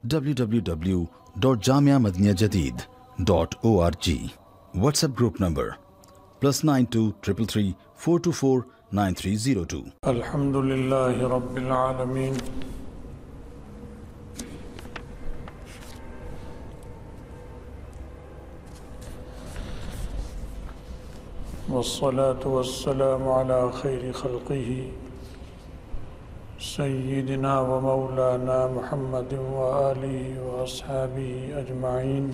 www.jamiamadiniyajadid.org. WhatsApp group number +92 333 424 9302. الحمدللہ رب العالمین والصلاة والسلام على خیر خلقہ سیدنا و مولانا محمد وآلہ واصحابہ اجمعین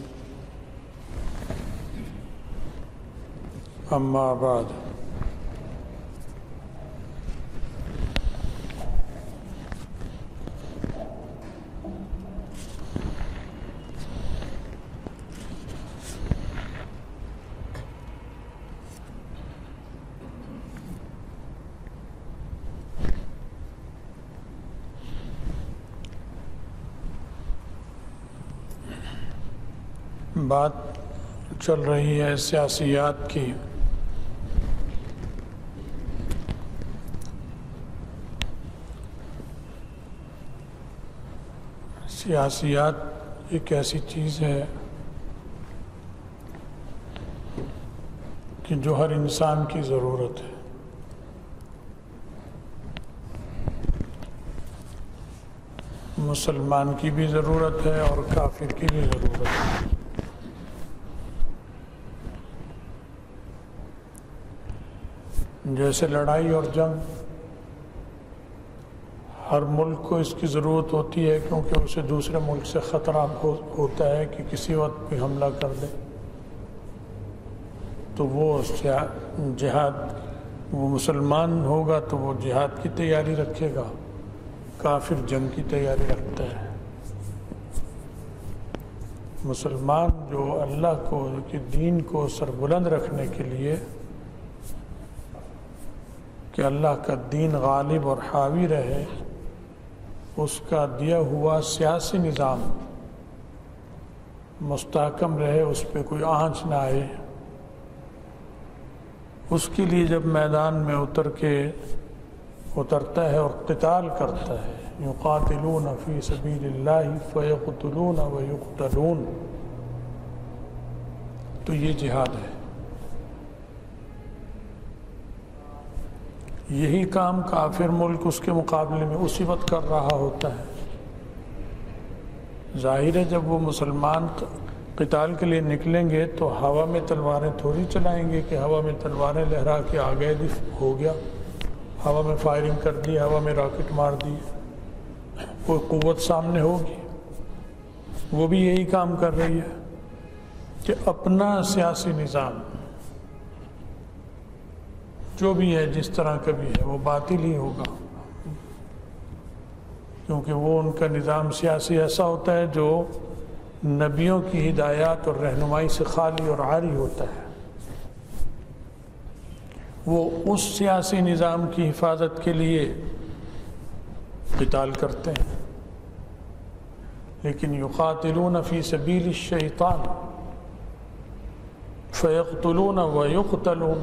اما بعد. بات چل رہی ہے سیاسیات کی. سیاسیات ایک ایسی چیز ہے کہ جو ہر انسان کی ضرورت ہے. مسلمان کی بھی ضرورت ہے اور کافر کی بھی ضرورت ہے. جیسے لڑائی اور جنگ ہر ملک کو اس کی ضرورت ہوتی ہے کیونکہ اسے دوسرے ملک سے خطرہ ہوتا ہے کہ کسی وقت بھی حملہ کر دے، تو وہ جہاد، وہ مسلمان ہوگا تو وہ جہاد کی تیاری رکھے گا، کافر جنگ کی تیاری رکھتا ہے. مسلمان جو اللہ کو کے دین کو سربلند رکھنے کے لیے کہ اللہ کا دین غالب اور حاوی رہے، اس کا دیا ہوا سیاسی نظام مستحکم رہے، اس پہ کوئی آنچ نہ آئے، اس کے لیے جب میدان میں اترتا ہے اور قتال کرتا ہے، یقاتلون فی سبیل اللہ فیقتلون ویقتلون، تو یہ جہاد ہے. یہی کام کافر ملک اس کے مقابلے میں اسی وقت کر رہا ہوتا ہے. ظاہر ہے جب وہ مسلمان قتال کے لیے نکلیں گے تو ہوا میں تلواریں تھوڑی چلائیں گے کہ ہوا میں تلواریں لہرا کے آگے ہو گیا، ہوا میں فائرنگ کر دی، ہوا میں راکٹ مار دی، کوئی قوت سامنے ہوگی. وہ بھی یہی کام کر رہی ہے کہ اپنا سیاسی نظام جو بھی ہے، جس طرح کا بھی ہے، وہ باطل ہی ہوگا، کیونکہ وہ ان کا نظام سیاسی ایسا ہوتا ہے جو نبیوں کی ہدایات اور رہنمائی سے خالی اور عاری ہوتا ہے. وہ اس سیاسی نظام کی حفاظت کے لیے قتال کرتے ہیں، لیکن یقاتلون فی سبیل الشیطان فیقتلون ویقتلون،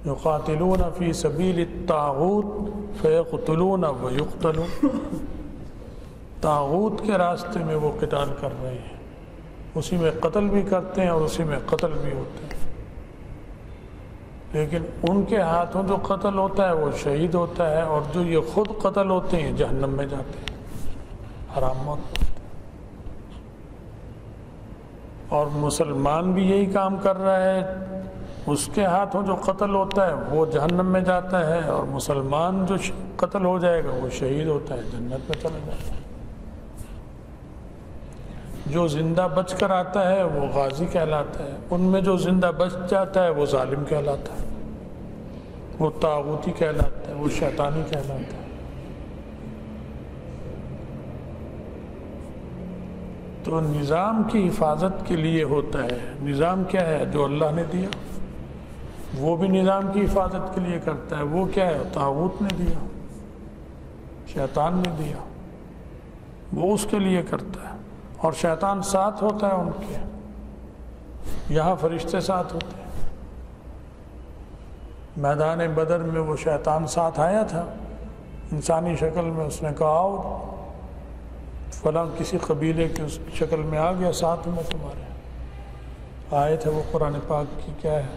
یقاتلون فی سبیل الطاغوت فیقتلون ویقتلون، طاغوت کے راستے میں وہ قتال کر رہے ہیں، اسی میں قتل بھی کرتے ہیں اور اسی میں قتل بھی ہوتے ہیں. لیکن ان کے ہاتھوں جو قتل ہوتا ہے وہ شہید ہوتا ہے، اور جو یہ خود قتل ہوتے ہیں جہنم میں جاتے ہیں، حرام موت. اور مسلمان بھی یہی کام کر رہا ہے، اس کے ہاتھوں جو قتل ہوتا ہے وہ جہنم میں جاتا ہے، اور مسلمان جو قتل ہو جائے گا وہ شہید ہوتا ہے، جنت میں چلا جاتا ہے. جو زندہ بچ کر آتا ہے وہ غازی کہلاتا ہے، ان میں جو زندہ بچ جاتا ہے وہ ظالم کہلاتا ہے، وہ طاغوتی کہلاتا ہے، وہ شیطانی کہلاتا ہے. تو نظام کی حفاظت کے لیے ہوتا ہے. نظام کیا ہے؟ جو اللہ نے دیا، وہ بھی نظام کی حفاظت کے لیے کرتا ہے. وہ کیا ہے؟ طاغوت نے دیا، شیطان نے دیا، وہ اس کے لیے کرتا ہے. اور شیطان ساتھ ہوتا ہے ان کے، یہاں فرشتے ساتھ ہوتے ہیں. میدان بدر میں وہ شیطان ساتھ آیا تھا انسانی شکل میں، اس نے کہا آؤ فلاں کسی قبیلے کی اس شکل میں آ گیا ساتھ میں تمہارے. آیت ہے وہ قرآن پاک کی کیا ہے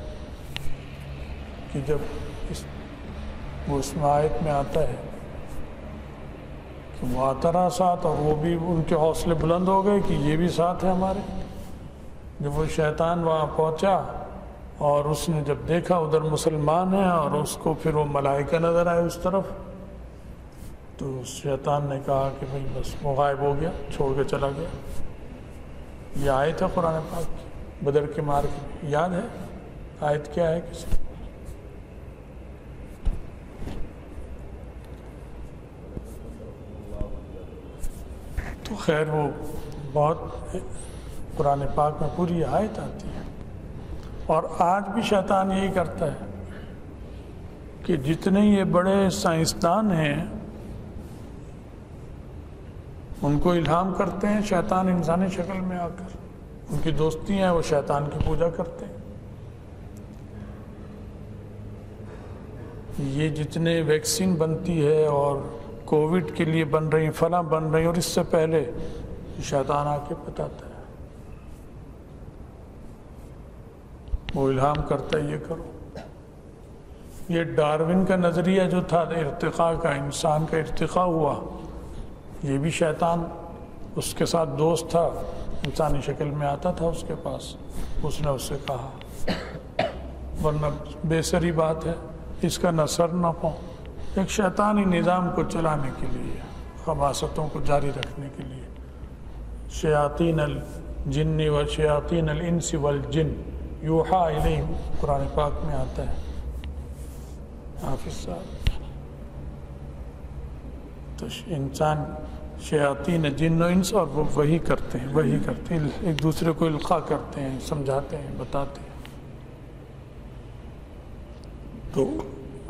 کہ جب اس میں آیت میں آتا ہے کہ وہ آتا رہا ساتھ، اور وہ بھی ان کے حوصلے بلند ہو گئے کہ یہ بھی ساتھ ہے ہمارے. جب وہ شیطان وہاں پہنچا اور اس نے جب دیکھا ادھر مسلمان ہیں اور اس کو پھر وہ ملائکہ نظر آئے اس طرف، تو شیطان نے کہا کہ بھئی بس وہ غائب ہو گیا، چھوڑ کے چلا گیا. یہ آیت ہے قرآن پاک کی بدر کے مار کی. یاد ہے آیت کیا ہے کسی؟ تو خیر وہ بہت قرآن پاک میں پوری آیت آتی ہے. اور آج بھی شیطان یہی کرتا ہے کہ جتنے یہ بڑے سائنسدان ہیں ان کو الہام کرتے ہیں شیطان انسانی شکل میں آ کر. ان کی دوستی ہیں، وہ شیطان کی پوجا کرتے ہیں. یہ جتنے ویکسین بنتی ہے اور کووڈ کے لیے بن رہی ہیں، فلاں بن رہی ہیں، اور اس سے پہلے شیطان آ کے بتاتا ہے، وہ الہام کرتا ہے یہ کرو. یہ ڈارون کا نظریہ جو تھا ارتقاء کا، انسان کا ارتقاء ہوا، یہ بھی شیطان اس کے ساتھ دوست تھا، انسانی شکل میں آتا تھا اس کے پاس. اس نے اس سے کہا، ورنہ بے سری بات ہے، اس کا نہ سر نہ پاؤں. ایک شیطانی نظام کو چلانے کے لیے، خباثتوں کو جاری رکھنے کے لیے. شیاطین الجن و شیاطین الانس والجن یوحا الیہم قرآن پاک میں آتا ہے. حافظ صاحب تو انسان شیاطین جن و انس، اور وہ وہی کرتے ہیں ایک دوسرے کو القاء کرتے ہیں، سمجھاتے ہیں، بتاتے ہیں. تو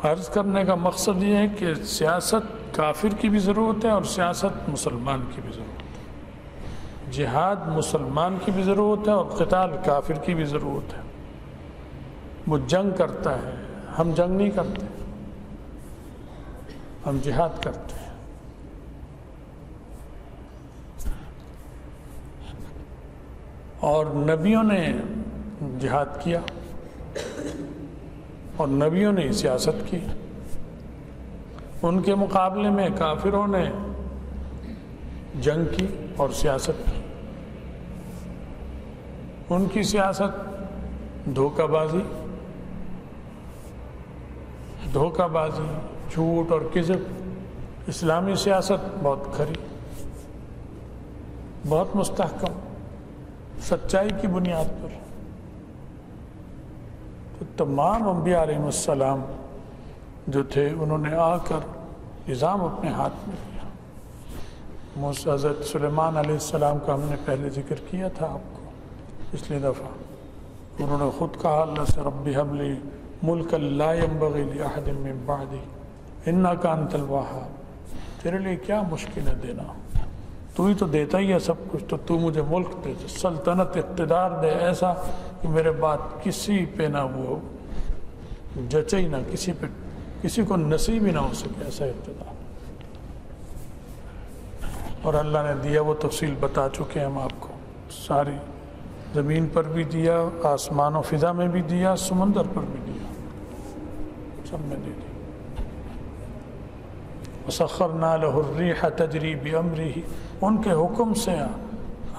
عرض کرنے کا مقصد یہ ہے کہ سیاست کافر کی بھی ضرورت ہے اور سیاست مسلمان کی بھی ضرورت ہے. جہاد مسلمان کی بھی ضرورت ہے اور قتال کافر کی بھی ضرورت ہے. وہ جنگ کرتا ہے، ہم جنگ نہیں کرتے، ہم جہاد کرتے ہیں. اور نبیوں نے جہاد کیا اور نبیوں نے سیاست کی. ان کے مقابلے میں کافروں نے جنگ کی اور سیاست کی. ان کی سیاست دھوکہ بازی، جھوٹ اور کذب. اسلامی سیاست بہت کھری، بہت مستحکم، سچائی کی بنیاد پر. تو تمام انبیاء علیہ السلام جو تھے انہوں نے آ کر نظام اپنے ہاتھ میں لیا. حضرت سلیمان علیہ السلام کا ہم نے پہلے ذکر کیا تھا آپ کو پچھلی دفعہ. انہوں نے خود کہا اللہ سے رب ہب لی ملکا لا ينبغی لأحد من بعدی انک انت الوہاب. تیرے لیے کیا مشکل ہے دینا، تو ہی تو دیتا ہی ہے سب کچھ، تو مجھے ملک دے، سلطنت اقتدار دے ایسا کہ میرے بعد کسی پہ نہ وہ جچے ہی نہ، کسی کو نصیب ہی نہ ہو سکے ایسا اقتدار. اور اللہ نے دیا، وہ تفصیل بتا چکے ہم آپ کو. ساری زمین پر بھی دیا، آسمان و فضا میں بھی دیا، سمندر پر بھی دیا، سب میں دے دیا. وَسَخَّرْنَا لَهُ الرِّيحَ تَجْرِي بِأَمْرِهِ، ان کے حکم سے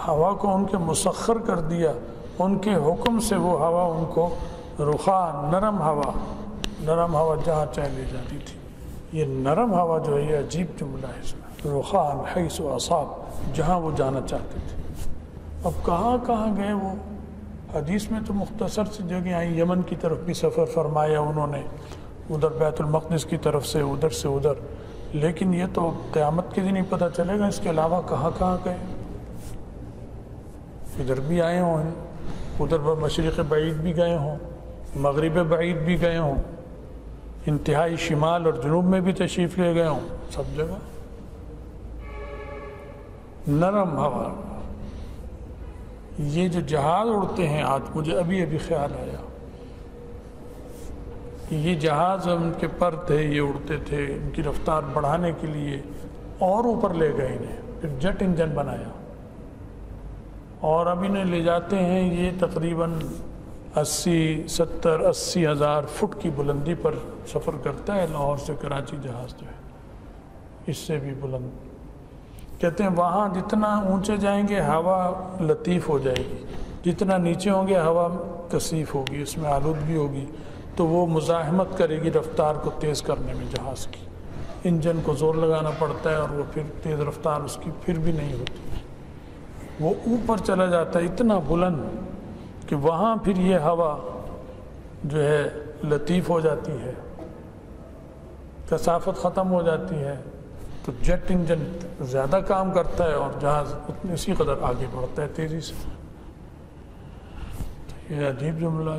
ہوا کو ان کے مسخر کر دیا. ان کے حکم سے وہ ہوا ان کو رخاء، نرم ہوا جہاں چاہے لے جاتی تھی. یہ نرم ہوا جو ہے یہ عجیب جملہ ہے اس میں، رخاء حیث اصاب، جہاں وہ جانا چاہتے تھے. اب کہاں گئے وہ؟ حدیث میں تو مختصر سی جگہ آئی. یمن کی طرف بھی سفر فرمایا انہوں نے، ادھر بیت المقدس کی طرف سے ادھر. لیکن یہ تو قیامت کے دن ہی پتہ چلے گا اس کے علاوہ کہاں گئے. ادھر بھی آئے ہوں، ادھر مشرق بعید بھی گئے ہوں، مغرب بعید بھی گئے ہوں، انتہائی شمال اور جنوب میں بھی تشریف لے گئے ہوں. سب جگہ نرم ہوا. یہ جو جہاز اڑتے ہیں آج، مجھے ابھی خیال آیا کہ یہ جہاز ان کے پر تھے، یہ اڑتے تھے، ان کی رفتار بڑھانے کے لیے اور اوپر لے گئے انہیں. پھر جیٹ انجن بنایا، اور اب انہیں لے جاتے ہیں، یہ تقریباً 80 ہزار فٹ کی بلندی پر سفر کرتا ہے لاہور سے کراچی جہاز جو ہے، اس سے بھی بلند۔ کہتے ہیں وہاں جتنا اونچے جائیں گے ہوا لطیف ہو جائے گی، جتنا نیچے ہوں گے ہوا کثیف ہوگی، اس میں آلودگی ہوگی، تو وہ مزاحمت کرے گی رفتار کو تیز کرنے میں جہاز کی، انجن کو زور لگانا پڑتا ہے اور وہ پھر تیز رفتار اس کی پھر بھی نہیں ہوتی، وہ اوپر چلا جاتا ہے اتنا بلند کہ وہاں پھر یہ ہوا جو ہے لطیف ہو جاتی ہے، کثافت ختم ہو جاتی ہے، تو جیٹ انجن زیادہ کام کرتا ہے اور جہاز اسی قدر آگے بڑھتا ہے تیزی سے۔ یہ عجیب جملہ،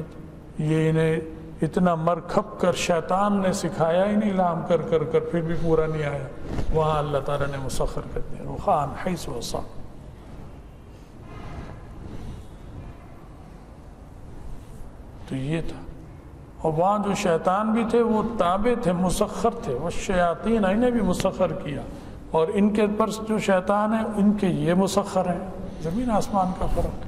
یہ انہیں اتنا مر کھپ کر شیطان نے سکھایا ہی نہیں، لام کر کر کر پھر بھی پورا نہیں آیا، وہاں اللہ تعالیٰ نے مسخر کر دیا، رخان حیث وصا۔ تو یہ تھا، اور وہاں جو شیطان بھی تھے وہ تابع تھے، مسخر تھے، وہ شیاطین انہیں بھی مسخر کیا، اور ان کے پر جو شیطان ہیں ان کے یہ مسخر ہیں، زمین آسمان کا فرق ہے،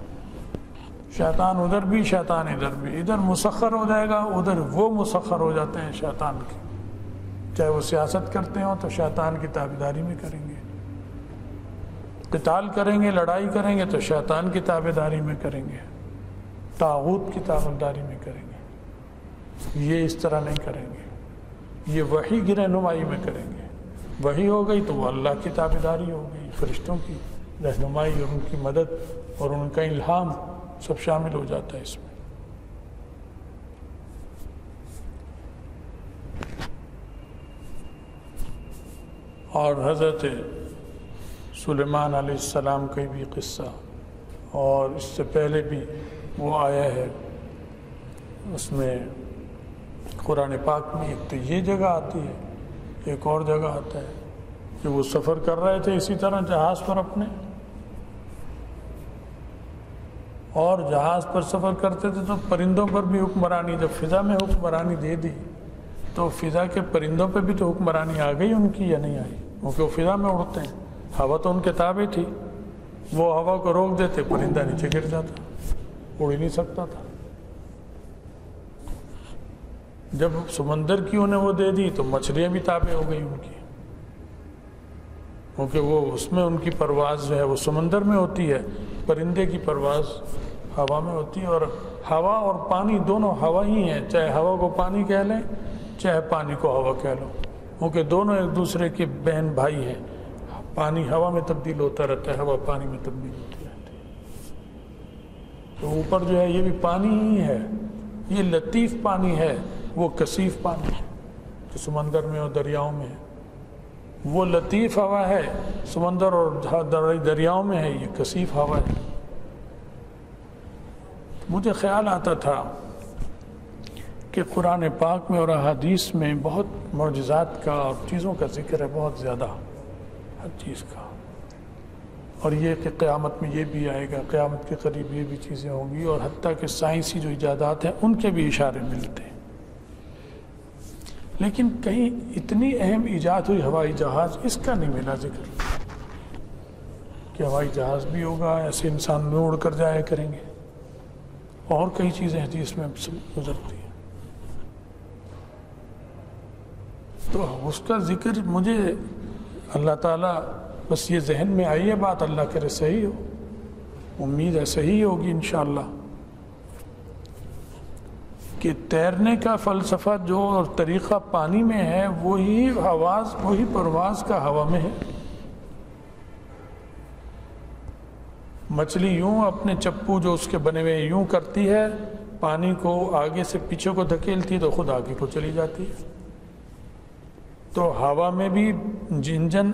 شیطان ادھر بھی شیطان ادھر بھی، ادھر مسخر ہو جائے گا ادھر وہ مسخر ہو جاتے ہیں شیطان کے، چاہے وہ سیاست کرتے ہوں تو شیطان کی تابعداری میں کریں گے، قتال کریں گے، لڑائی کریں گے تو شیطان کی تابعداری میں کریں گے، طاغوت کی تابعداری میں کریں گے، یہ اس طرح نہیں کریں گے، یہ وحی کی رہنمائی میں کریں گے، وحی ہو گئی تو وہ اللہ کی تابعداری ہو گئی، فرشتوں کی رہنمائی اور ان کی مدد اور ان کا الہام سب شامل ہو جاتا ہے اس میں۔ اور حضرت سلیمان علیہ السلام کا بھی قصہ، اور اس سے پہلے بھی وہ آیا ہے، اس میں قرآن پاک میں ایک تو یہ جگہ آتی ہے، ایک اور جگہ آتا ہے کہ وہ سفر کر رہے تھے اسی طرح جہاز پر اپنے، اور جہاز پر سفر کرتے تھے تو پرندوں پر بھی حکمرانی، جب فضا میں حکمرانی دے دی تو فضا کے پرندوں پہ بھی تو حکمرانی آ گئی ان کی یا نہیں آئی، کیونکہ وہ فضا میں اڑتے ہیں، ہوا تو ان کے تابع تھی، وہ ہوا کو روک دیتے پرندہ نیچے گر جاتا، اڑ ہی نہیں سکتا تھا۔ جب سمندر کی انہیں وہ دے دی تو مچھلیاں بھی تابع ہو گئی ان کی، کیونکہ وہ اس میں ان کی پرواز جو ہے وہ سمندر میں ہوتی ہے، پرندے کی پرواز ہوا میں ہوتی ہے، اور ہوا اور پانی دونوں ہوا ہی ہیں، چاہے ہوا کو پانی کہہ لیں چاہے پانی کو ہوا کہہ لو، کیونکہ دونوں ایک دوسرے کے بہن بھائی ہیں، پانی ہوا میں تبدیل ہوتا رہتا ہے، ہوا پانی میں تبدیل ہوتی رہتی ہے، تو اوپر جو ہے یہ بھی پانی ہی ہے، یہ لطیف پانی ہے، وہ کثیف پانی ہے جو سمندر میں اور دریاؤں میں ہے، وہ لطیف ہوا ہے سمندر اور دریاؤں میں ہے، یہ کثیف ہوا ہے۔ مجھے خیال آتا تھا کہ قرآن پاک میں اور احادیث میں بہت معجزات کا اور چیزوں کا ذکر ہے، بہت زیادہ ہر چیز کا، اور یہ کہ قیامت میں یہ بھی آئے گا، قیامت کے قریب یہ بھی چیزیں ہوں گی، اور حتیٰ کہ سائنسی جو ایجادات ہیں ان کے بھی اشارے ملتے ہیں، لیکن کہیں اتنی اہم ایجاد ہوئی ہوائی جہاز، اس کا نہیں ملا ذکر کہ ہوائی جہاز بھی ہوگا، ایسے انسان میں اڑ کر جایا کریں گے، اور کئی چیزیں حدیث میں گزرتی ہیں، تو اس کا ذکر مجھے اللہ تعالیٰ بس یہ ذہن میں آئی ہے بات، اللہ کرے صحیح ہو، امید ہے صحیح ہوگی انشاءاللہ، کہ تیرنے کا فلسفہ جو اور طریقہ پانی میں ہے وہی پرواز کا ہوا میں ہے۔ مچھلی یوں اپنے چپو جو اس کے بنے ہوئے یوں کرتی ہے، پانی کو آگے سے پیچھے کو دھکیلتی ہے تو خود آگے کو چلی جاتی ہے، تو ہوا میں بھی انجن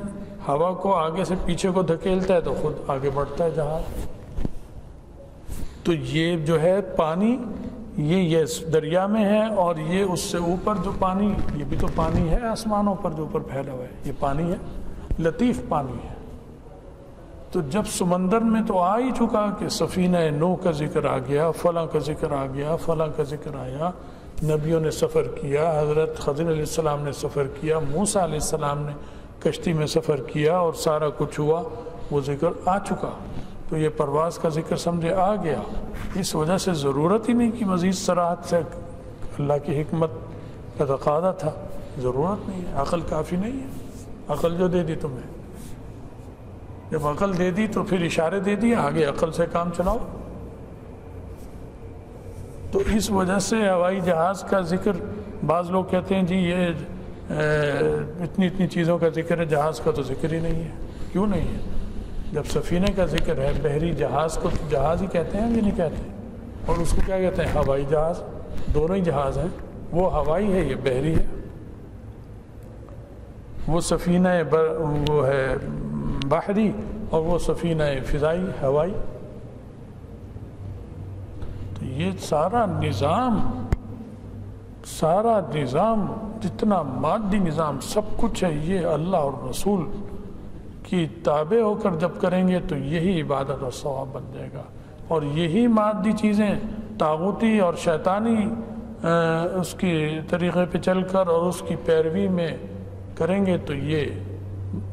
ہوا کو آگے سے پیچھے کو دھکیلتا ہے تو خود آگے بڑھتا ہے جہاز۔ تو یہ جو ہے پانی یہ دریا میں ہے، اور یہ اس سے اوپر جو پانی، یہ بھی تو پانی ہے آسمانوں پر جو اوپر پھیلا ہوا ہے، یہ پانی ہے، لطیف پانی ہے۔ تو جب سمندر میں تو آ ہی چکا کہ سفینہ نوح کا ذکر آ گیا، فلاں کا ذکر آ گیا، فلاں کا ذکر آیا، نبیوں نے سفر کیا، حضرت خضر علیہ السلام نے سفر کیا، موسیٰ علیہ السلام نے کشتی میں سفر کیا اور سارا کچھ ہوا، وہ ذکر آ چکا، تو یہ پرواز کا ذکر سمجھے آ گیا، اس وجہ سے ضرورت ہی نہیں کہ مزید صراحت سے اللہ کی حکمت کا تقاضا تھا، ضرورت نہیں ہے، عقل کافی نہیں ہے، عقل جو دے دی تمہیں، جب عقل دے دی تو پھر اشارے دے دی، آگے عقل سے کام چلاؤ۔ تو اس وجہ سے ہوائی جہاز کا ذکر، بعض لوگ کہتے ہیں جی یہ اتنی چیزوں کا ذکر ہے، جہاز کا تو ذکر ہی نہیں ہے۔ کیوں نہیں ہے؟ جب سفینے کا ذکر ہے، بحری جہاز کو جہاز ہی کہتے ہیں، بھی نہیں کہتے، اور اس کو کیا کہتے ہیں؟ ہوائی جہاز، دونوں ہی جہاز ہیں، وہ ہوائی ہے، یہ بحری ہے۔ وہ سفینہ وہ ہے بحری اور وہ سفینہ فضائی ہوائی۔ تو یہ سارا نظام جتنا مادی نظام سب کچھ ہے، یہ اللہ اور رسول کی تابع ہو کر جب کریں گے تو یہی عبادت اور ثواب بن جائے گا، اور یہی مادی چیزیں طاغوتی اور شیطانی اس کی طریقے پہ چل کر اور اس کی پیروی میں کریں گے تو یہ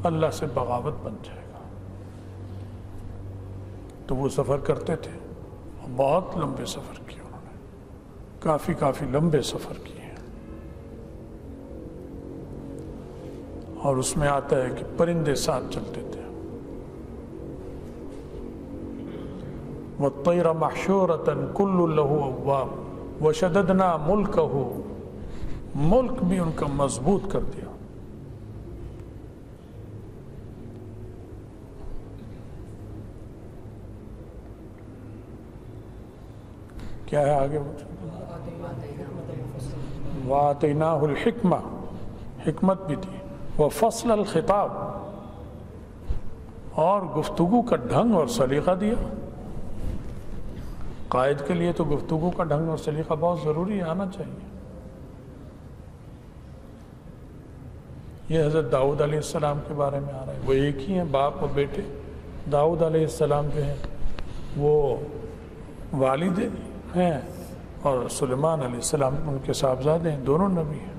اللہ سے بغاوت بن جائے گا۔ تو وہ سفر کرتے تھے، بہت لمبے سفر کیے انہوں نے، کافی لمبے سفر کیے ہیں۔ اور اس میں آتا ہے کہ پرندے ساتھ چلتے تھے، وَالطَّيْرَ مَحْشُورَةً كُلُّ لَهُ أَوَّابٌ وَشَدَدْنَا مُلْكَهُ، ملک بھی ان کا مضبوط کر دیا۔ کیا ہے آگے؟ وَآتَيْنَاهُ الْحِكْمَةَ، حکمت بھی دی، وَفَصْلَ الْخِطَابِ، اور گفتگو کا ڈھنگ اور سلیقہ دیا۔ قائد کے لیے تو گفتگو کا ڈھنگ اور سلیقہ بہت ضروری آنا چاہیے۔ یہ حضرت داؤد علیہ السلام کے بارے میں آ رہا ہے، وہ ایک ہی ہیں، باپ اور بیٹے۔ داؤد علیہ السلام جو ہیں وہ والد ہیں، اور سلیمان علیہ السلام ان کے صاحبزادے ہیں، دونوں نبی ہیں،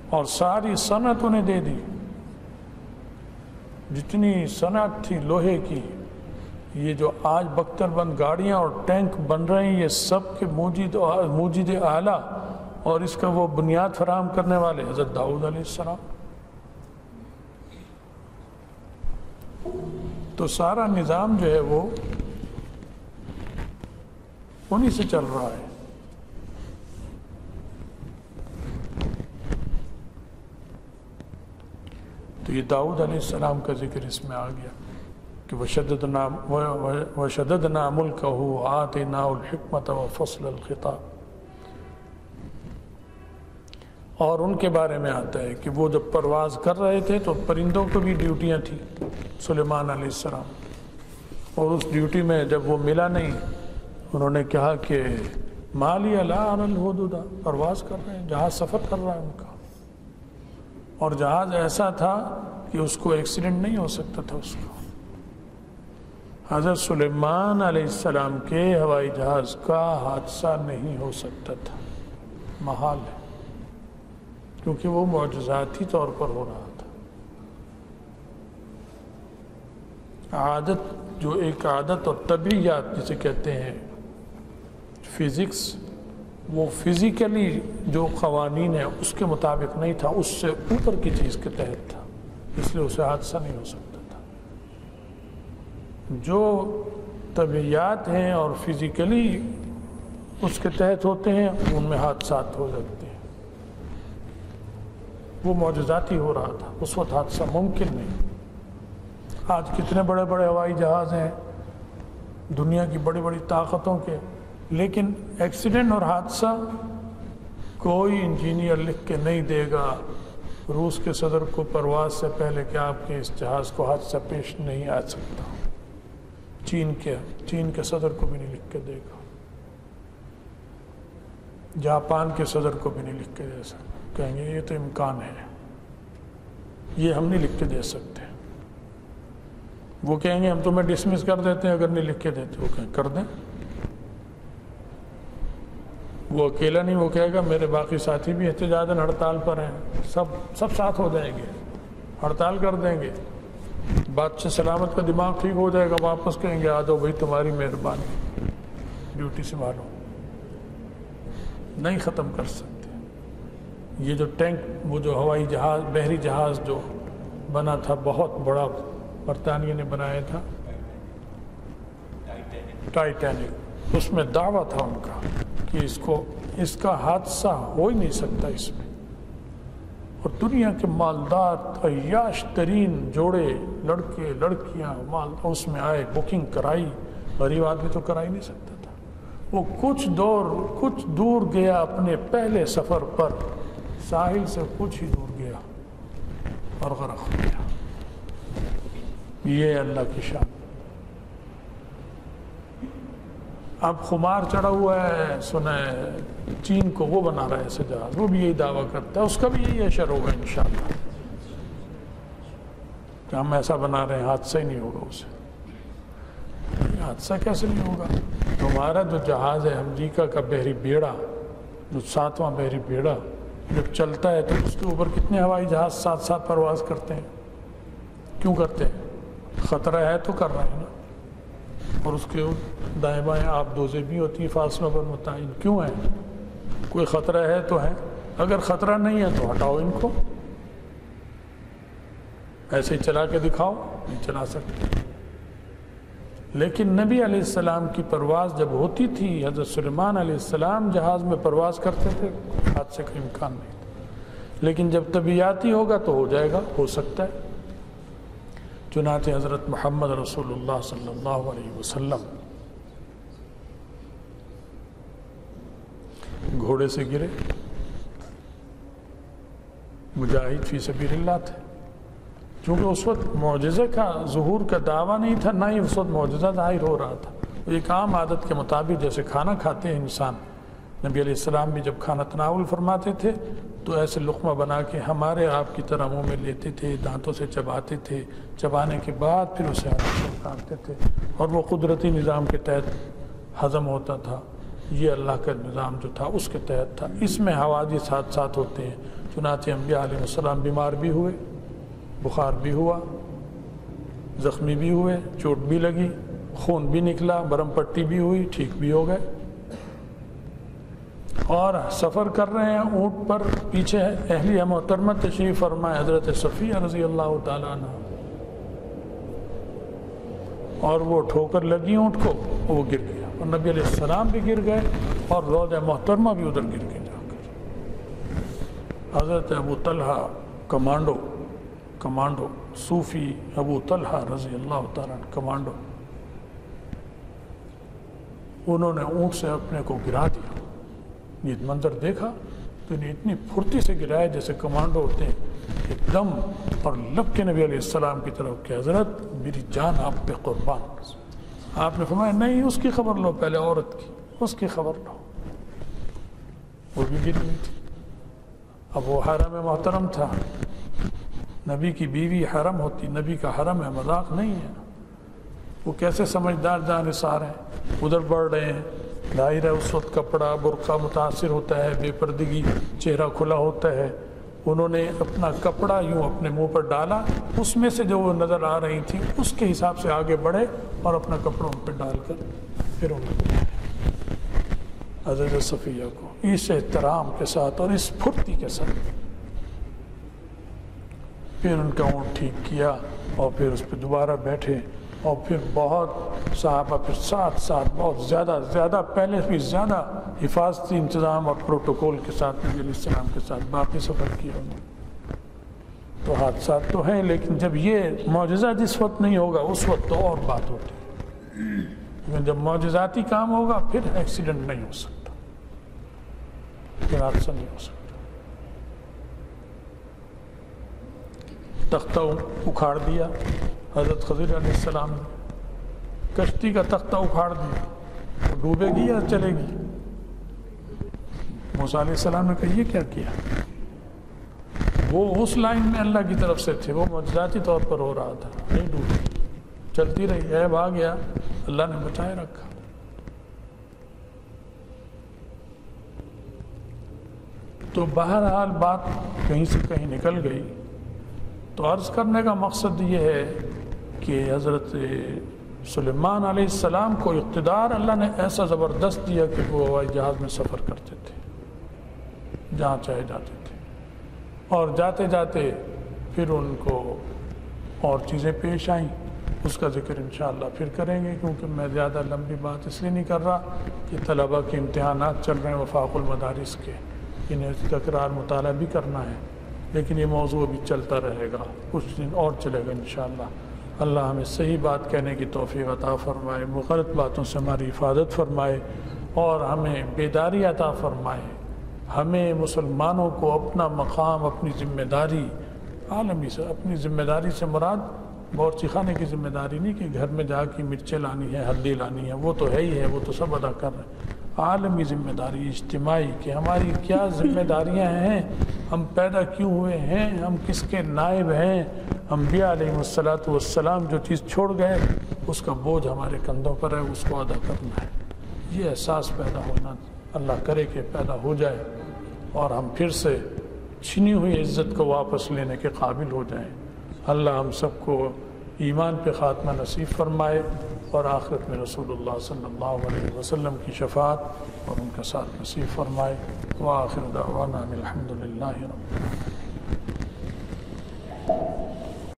اور ساری صنعت انہیں دے دی، جتنی صنعت تھی لوہے کی، یہ جو آج بختر بند گاڑیاں اور ٹینک بن رہے ہیں، یہ سب کے موجد اعلیٰ اور اس کا وہ بنیاد فراہم کرنے والے حضرت داؤد علیہ السلام۔ تو سارا نظام جو ہے وہ انہی سے چل رہا ہے۔ تو یہ داؤد علیہ السلام کا ذکر اس میں آ گیا کہ وَشَدَّدْنَا مُلْكَهُ وَآتَيْنَاهُ الْحِكْمَةَ وَفَصْلَ الْخِطَابِ۔ اور ان کے بارے میں آتا ہے کہ وہ جب پرواز کر رہے تھے تو پرندوں کو بھی ڈیوٹیاں تھیں سلیمان علیہ السلام، اور اس ڈیوٹی میں جب وہ ملا نہیں، انہوں نے کہا کہ مَا لِيَ لَا أَرَى الْهُدُودَ، پرواز کر رہے ہیں، جہاز سفر کر رہا ہے ان کا، اور جہاز ایسا تھا کہ اس کو ایکسیڈنٹ نہیں ہو سکتا تھا اس کو۔ حضرت سلیمان علیہ السلام کے ہوائی جہاز کا حادثہ نہیں ہو سکتا تھا، محال ہے، کیونکہ وہ معجزاتی طور پر ہو رہا تھا۔ عادت، جو ایک عادت اور طبیعیات جسے کہتے ہیں فزکس، وہ فزیکلی جو قوانین ہیں اس کے مطابق نہیں تھا، اس سے اوپر کی چیز کے تحت تھا، اس لیے اسے حادثہ نہیں ہو سکتا تھا۔ جو طبیعیات ہیں اور فزیکلی اس کے تحت ہوتے ہیں ان میں حادثات ہو جاتے ہیں، وہ معجزاتی ہو رہا تھا، اس وقت حادثہ ممکن نہیں۔ آج کتنے بڑے بڑے ہوائی جہاز ہیں دنیا کی بڑی بڑی طاقتوں کے، لیکن ایکسیڈنٹ اور حادثہ کوئی انجینئر لکھ کے نہیں دے گا روس کے صدر کو پرواز سے پہلے کہ آپ کے اس جہاز کو حادثہ پیش نہیں آ سکتا۔ چین کے صدر کو بھی نہیں لکھ کے دے گا، جاپان کے صدر کو بھی نہیں لکھ کے دے سکتا، کہیں گے یہ تو امکان ہے، یہ ہم نہیں لکھ کے دے سکتے۔ وہ کہیں گے ہم تمہیں ڈسمس کر دیتے ہیں اگر نہیں لکھ کے دیتے، وہ کہیں کر دیں، وہ اکیلا نہیں، وہ کہے گا میرے باقی ساتھی بھی احتجاجاً ہڑتال پر ہیں، سب ساتھ ہو جائیں گے، ہڑتال کر دیں گے، بادشاہ سلامت کا دماغ ٹھیک ہو جائے گا، واپس کہیں گے آ جاؤ بھائی تمہاری مہربانی، ڈیوٹی سنبھالو۔ نہیں ختم کر سکتے۔ یہ جو ٹینک، وہ جو ہوائی جہاز، بحری جہاز جو بنا تھا بہت بڑا، برطانیہ نے بنایا تھا، ٹائٹینک، اس میں دعویٰ تھا ان کا کہ اس کا حادثہ ہو ہی نہیں سکتا اس میں، اور دنیا کے مالدار عیاش ترین جوڑے، لڑکے لڑکیاں مالدار اس میں آئے، بکنگ کرائی، غریب آدمی تو کرا ہی نہیں سکتا تھا۔ وہ کچھ دور گیا اپنے پہلے سفر پر، ساحل سے کچھ ہی دور گیا اور غرق ہو گیا۔ یہ اللہ کی شان۔ اب خمار چڑھا ہوا ہے، سنا ہے چین کو وہ بنا رہا ہے ایسے جہاز، وہ بھی یہی دعویٰ کرتا ہے، اس کا بھی یہی اشر ہوگا انشاءاللہ کہ ہم ایسا بنا رہے ہیں، حادثہ ہی نہیں ہوگا اسے۔ حادثہ کیسے نہیں ہوگا؟ تمہارا جو جہاز ہے امریکہ کا بحری بیڑا، جو 7واں بحری بیڑا جب چلتا ہے تو اس کے اوپر کتنے ہوائی جہاز ساتھ ساتھ پرواز کرتے ہیں؟ کیوں کرتے ہیں؟ خطرہ ہے تو کر رہے ہیں نا، اور اس کے دائیں بائیں آپ دوزیں بھی ہوتی ہیں فاصلوں پر متعین، کیوں ہے؟ کوئی خطرہ ہے تو ہے، اگر خطرہ نہیں ہے تو ہٹاؤ ان کو، ایسے ہی چلا کے دکھاؤ، نہیں چلا سکتے۔ لیکن نبی علیہ السلام کی پرواز جب ہوتی تھی، حضرت سلیمان علیہ السلام جہاز میں پرواز کرتے تھے، حادثے کا امکان نہیں تھا، لیکن جب طبیعیاتی ہوگا تو ہو جائے گا، ہو سکتا ہے۔ چنانچہ حضرت محمد رسول اللہ صلی اللہ علیہ وسلم گھوڑے سے گرے، مجاہد فی سبیل اللہ تھے، چونکہ اس وقت معجزے کا ظہور کا دعویٰ نہیں تھا، نہ ہی اس وقت معجزہ ظاہر ہو رہا تھا۔ ایک عام عادت کے مطابق جیسے کھانا کھاتے ہیں انسان، نبی علیہ السلام بھی جب کھانا تناول فرماتے تھے تو ایسے لقمہ بنا کے ہمارے آپ کی طرح منہ میں لیتے تھے، دانتوں سے چباتے تھے، چبانے کے بعد پھر اسے اتارتے تھے، اور وہ قدرتی نظام کے تحت ہضم ہوتا تھا۔ یہ اللہ کا نظام جو تھا اس کے تحت تھا۔ اس میں حوادث ساتھ ساتھ ہوتے ہیں، چنانچہ انبیاء علیہ السلام بیمار بھی ہوئے، بخار بھی ہوا، زخمی بھی ہوئے، چوٹ بھی لگی، خون بھی نکلا، برم پٹی بھی ہوئی، ٹھیک بھی ہو گئے، اور سفر کر رہے ہیں اونٹ پر، پیچھے اہلیہ محترمہ تشریف فرمائے حضرت صفیہ رضی اللہ تعالیٰ عنہ، اور وہ ٹھوکر لگی اونٹ کو، وہ گر گیا، اور نبی علیہ السلام بھی گر گئے، اور روضہ محترمہ بھی ادھر گر گئے جا کر۔ حضرت ابو طلحہ کمانڈو صوفی ابو طلحہ رضی اللہ تعالیٰ عنہ کمانڈو، انہوں نے اونٹ سے اپنے کو گرا دیا۔ یہ منظر دیکھا تو انہیں اتنی پھرتی سے گرایا جیسے کمانڈو ہوتے ہیں، ایک دم، اور لب کے نبی علیہ السلام کی طرف کہ حضرت میری جان آپ پہ قربان۔ آپ نے فرمایا نہیں، اس کی خبر لو پہلے، عورت کی، اس کی خبر لو، وہ بھی گر گئی تھی۔ اب وہ حرم محترم تھا، نبی کی بیوی حرم ہوتی، نبی کا حرم ہے، مذاق نہیں ہے۔ وہ کیسے سمجھدار جانثار ہیں، ادھر بڑھ رہے ہیں، ظاہر ہے اس وقت کپڑا برقع متاثر ہوتا ہے، بے پردگی، چہرہ کھلا ہوتا ہے، انہوں نے اپنا کپڑا یوں اپنے منہ پر ڈالا، اس میں سے جو وہ نظر آ رہی تھی اس کے حساب سے آگے بڑھے اور اپنا کپڑا ان پہ ڈال کر پھر ان کو حضرت صفیہ کو اس احترام کے ساتھ اور اس پھرتی کے ساتھ پھر ان کا اونٹ ٹھیک کیا، اور پھر اس پہ دوبارہ بیٹھے، اور پھر بہت صحابہ پھر ساتھ بہت زیادہ پہلے بھی زیادہ حفاظتی انتظام اور پروٹوکول کے ساتھ نبی علیہ السلام کے ساتھ باقی سفر کیا انہوں نے۔ تو حادثات تو ہیں، لیکن جب یہ معجزہ جس وقت نہیں ہوگا اس وقت تو اور بات ہوتی ہے، لیکن جب معجزاتی کام ہوگا پھر ایکسیڈنٹ نہیں ہو سکتا، پھر حادثہ نہیں ہو سکتا۔ تختہ اکھاڑ دیا حضرت خضر علیہ السلام نے، کشتی کا تختہ اکھاڑ دیا، وہ ڈوبے گی یا چلے گی؟ موسیٰ علیہ السلام نے کہا یہ کیا کیا؟ وہ اس لائن میں اللہ کی طرف سے تھے، وہ معجزاتی طور پر ہو رہا تھا، نہیں ڈوبی، چلتی رہی، عیب آ گیا، اللہ نے بچائے رکھا۔ تو بہرحال بات کہیں سے کہیں نکل گئی. تو عرض کرنے کا مقصد یہ ہے کہ حضرت سلیمان علیہ السلام کو اقتدار اللہ نے ایسا زبردست دیا کہ وہ ہوائی جہاز میں سفر کرتے تھے، جہاں چاہے جاتے تھے، اور جاتے جاتے پھر ان کو اور چیزیں پیش آئیں. اس کا ذکر انشاءاللہ پھر کریں گے، کیونکہ میں زیادہ لمبی بات اس لیے نہیں کر رہا کہ طلباء کے امتحانات چل رہے ہیں وفاق المدارس کے، انہیں تکرار مطالعہ بھی کرنا ہے، لیکن یہ موضوع بھی چلتا رہے گا، کچھ دن اور چلے گا انشاءاللہ. اللہ ہمیں صحیح بات کہنے کی توفیق عطا فرمائے، غلط باتوں سے ہماری حفاظت فرمائے، اور ہمیں بیداری عطا فرمائے. ہمیں مسلمانوں کو اپنا مقام، اپنی ذمہ داری عالمی سے، اپنی ذمہ داری سے مراد باورچی خانے کی ذمہ داری نہیں کہ گھر میں جا کے مرچیں لانی ہے، ہلدی لانی ہے، وہ تو ہے ہی ہے، وہ تو سب ادا کر رہے ہیں. عالمی ذمہ داری اجتماعی کہ ہماری کیا ذمہ داریاں ہیں، ہم پیدا کیوں ہوئے ہیں، ہم کس کے نائب ہیں. انبیاء علیہ والسلام جو چیز چھوڑ گئے اس کا بوجھ ہمارے کندھوں پر ہے، اس کو ادا کرنا ہے. یہ احساس پیدا ہونا، اللہ کرے کہ پیدا ہو جائے، اور ہم پھر سے چھنی ہوئی عزت کو واپس لینے کے قابل ہو جائیں. اللہ ہم سب کو ایمان پہ خاتمہ نصیب فرمائے، اور آخرت میں رسول اللہ صلی اللہ علیہ وسلم کی شفاعت اور ان کا ساتھ نصیب فرمائے. وآخر دعوانا الحمد للہ رب العالمین.